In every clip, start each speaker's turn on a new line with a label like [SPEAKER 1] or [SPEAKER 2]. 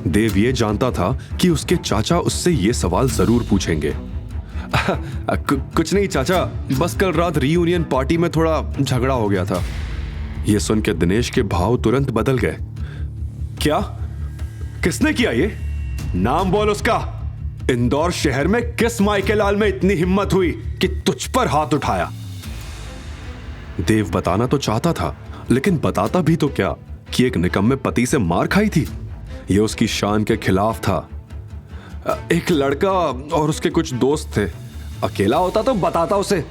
[SPEAKER 1] देव ये जानता था कि उसके चाचा उससे ये सवाल जरूर पूछेंगे। कुछ नहीं चाचा, बस कल रात रीयूनियन पार्टी में थोड़ा झगड़ा हो गया था। ये सुन के दिनेश के भाव तुरंत बदल गए। क्या? किसने किया ये? नाम बोल उसका। इंदौर शहर में किस माइके लाल में इतनी हिम्मत हुई कि तुझ पर हाथ उठाया? देव बताना तो चाहता था, लेकिन बताता भी तो क्या कि एक निकम्मे पति से मार खाई थी। यह उसकी शान के खिलाफ था। एक लड़का और उसके कुछ दोस्त थे। अकेला होता तो बताता उसे।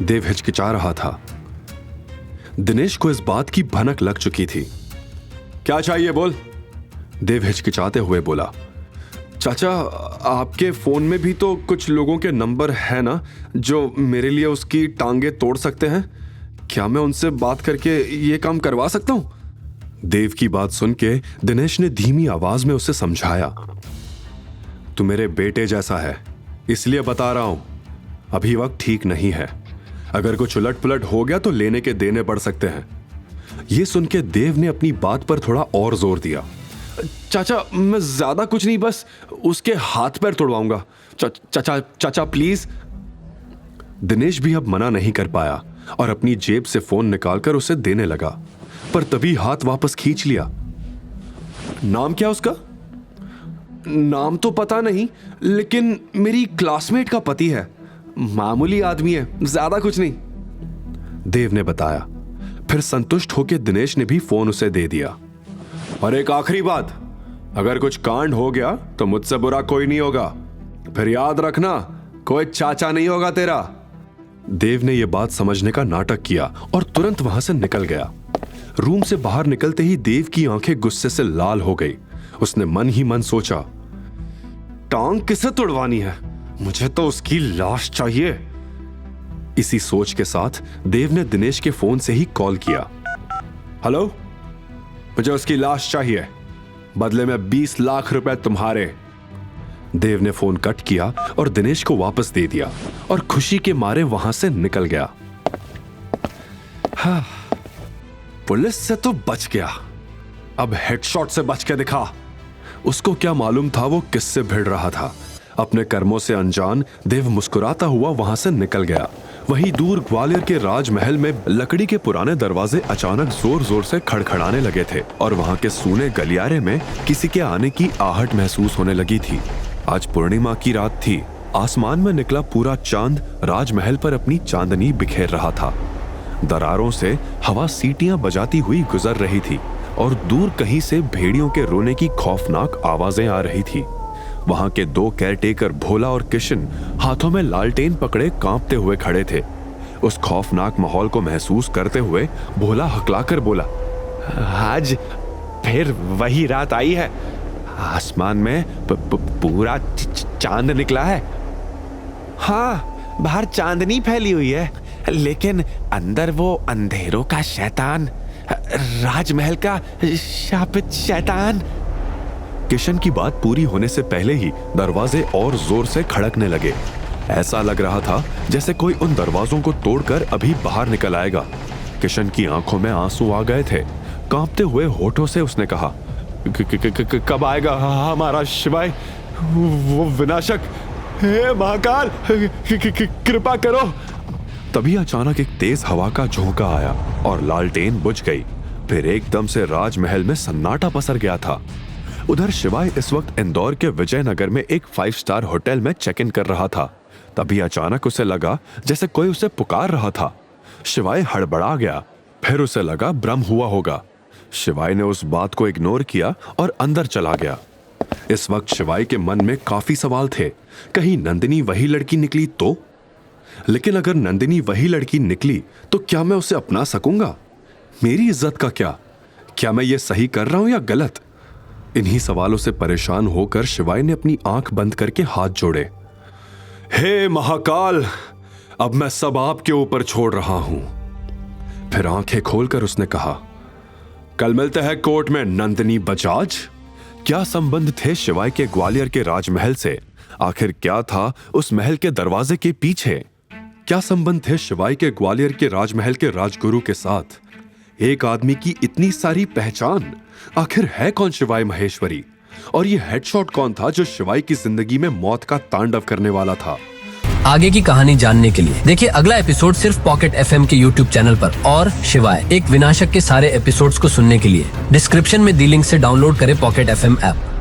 [SPEAKER 1] देव हिचकिचा रहा था। दिनेश को इस बात की भनक लग चुकी थी। क्या चाहिए बोल? देव हिचकिचाते हुए बोला। चाचा, आपके फोन में भी तो कुछ लोगों के नंबर है ना जो मेरे लिए उसकी टांगे तोड़ सकते हैं? क्या मैं उनसे बात करके ये काम करवा सकता हूं? देव की बात सुन के दिनेश ने धीमी आवाज में उसे समझाया। तू मेरे बेटे जैसा है, इसलिए बता रहा हूं। अभी वक्त ठीक नहीं है। अगर कुछ उलट पुलट हो गया तो लेने के देने पड़ सकते हैं। यह सुन के देव ने अपनी बात पर थोड़ा और जोर दिया। चाचा, मैं ज्यादा कुछ नहीं, बस उसके हाथ पैर तोड़वाऊंगा। चाचा चाचा प्लीज। दिनेश भी अब मना नहीं कर पाया और अपनी जेब से फोन निकालकर उसे देने लगा, पर तभी हाथ वापस खींच लिया। नाम क्या उसका? नाम तो पता नहीं, लेकिन मेरी क्लासमेट का पति है। मामूली आदमी है, ज्यादा कुछ नहीं, देव ने बताया। फिर संतुष्ट होकर दिनेश ने भी फोन उसे दे दिया। और एक आखिरी बात, अगर कुछ कांड हो गया तो मुझसे बुरा कोई नहीं होगा। फिर याद रखना, कोई चाचा नहीं होगा तेरा। देव ने यह बात समझने का नाटक किया और तुरंत वहां से निकल गया। रूम से बाहर निकलते ही देव की आंखें गुस्से से लाल हो गई। उसने मन ही मन सोचा, टांग किसे तुड़वानी है? मुझे तो उसकी लाश चाहिए। इसी सोच के साथ देव ने दिनेश के फोन से ही कॉल किया। हेलो, मुझे उसकी लाश चाहिए, बदले में 20 लाख रुपए तुम्हारे। देव ने फोन कट किया और दिनेश को वापस दे दिया और खुशी के मारे वहां से निकल गया। हाँ, पुलिस से तो बच गया, अब हेडशॉट से बच के दिखा। उसको क्या मालूम था वो किससे भिड़ रहा था। अपने कर्मों से अनजान देव मुस्कुराता हुआ वहां से निकल गया। वहीं दूर ग्वालियर के राजमहल में लकड़ी के पुराने दरवाजे अचानक जोर जोर से खड़खड़ाने लगे थे और वहां के सूने गलियारे में किसी के आने की आहट महसूस होने लगी थी। आज पूर्णिमा की रात थी। आसमान में निकला पूरा चांद राजमहल पर अपनी चांदनी बिखेर रहा था। दरारों से हवा सीटियां बजाती हुई गुजर रही थी और दूर कहीं से भेड़ियों के रोने की खौफनाक आवाजें आ रही थी। वहां के 2 केयरटेकर भोला और किशन हाथों में लालटेन पकड़े कांपते हुए खड़े थे। उस खौफनाक माहौल को महसूस करते हुए भोला हकलाकर बोला, आज फिर वही रात आई है। आसमान में पूरा चांद निकला है। हाँ, बाहर चांदनी फैली हुई है, लेकिन अंदर वो अंधेरों का शैतान, राजमहल का शापित शैतान। किशन की बात पूरी होने से पहले ही दरवाजे और जोर से खड़कने लगे। ऐसा लग रहा था जैसे कोई उन दरवाजों को तोड़कर अभी बाहर निकल आएगा। किशन की आंखों में आंसू आ गए थे। कांपते हुए होठों से उसने कहा, कब आएगा हमारा शिवाय, वो विनाशक? हे महाकाल, कृपा करो। तभी अचानक एक तेज हवा का झोंका आया और लालटेन बुझ गई। फिर एकदम से राजमहल में सन्नाटा पसर गया था। उधर शिवाय इस वक्त इंदौर के विजयनगर में एक 5 स्टार होटल में चेक इन कर रहा था। तभी अचानक उसे लगा जैसे कोई उसे पुकार रहा था। शिवाय हड़बड़ा गया। फिर उसे लगा भ्रम हुआ होगा। शिवाय ने उस बात को इग्नोर किया और अंदर चला गया। इस वक्त शिवाय के मन में काफी सवाल थे। कहीं नंदिनी वही लड़की निकली तो? लेकिन अगर नंदिनी वही लड़की निकली तो क्या मैं उसे अपना सकूंगा? मेरी इज्जत का क्या? क्या मैं ये सही कर रहा हूं या गलत? इन्हीं सवालों से परेशान होकर शिवाय ने अपनी आंख बंद करके हाथ जोड़े। हे महाकाल, अब मैं सब आपके ऊपर छोड़ रहा हूं। फिर आंखें खोलकर उसने कहा, कल मिलते हैं कोर्ट में नंदिनी बजाज। क्या संबंध थे शिवाय के ग्वालियर के राजमहल से? आखिर क्या था उस महल के दरवाजे के पीछे? क्या संबंध थे शिवाय के ग्वालियर के राजमहल के राजगुरु के साथ? एक आदमी की इतनी सारी पहचान। आखिर है कौन शिवाय महेश्वरी? और ये हेडशॉट कौन था जो शिवाई की जिंदगी में मौत का तांडव करने वाला था?
[SPEAKER 2] आगे की कहानी जानने के लिए देखिए अगला एपिसोड सिर्फ पॉकेट एफएम के यूट्यूब चैनल पर। और शिवाय एक विनाशक के सारे एपिसोड्स को सुनने के लिए डिस्क्रिप्शन में दी लिंक से डाउनलोड करें पॉकेट एफएम ऐप।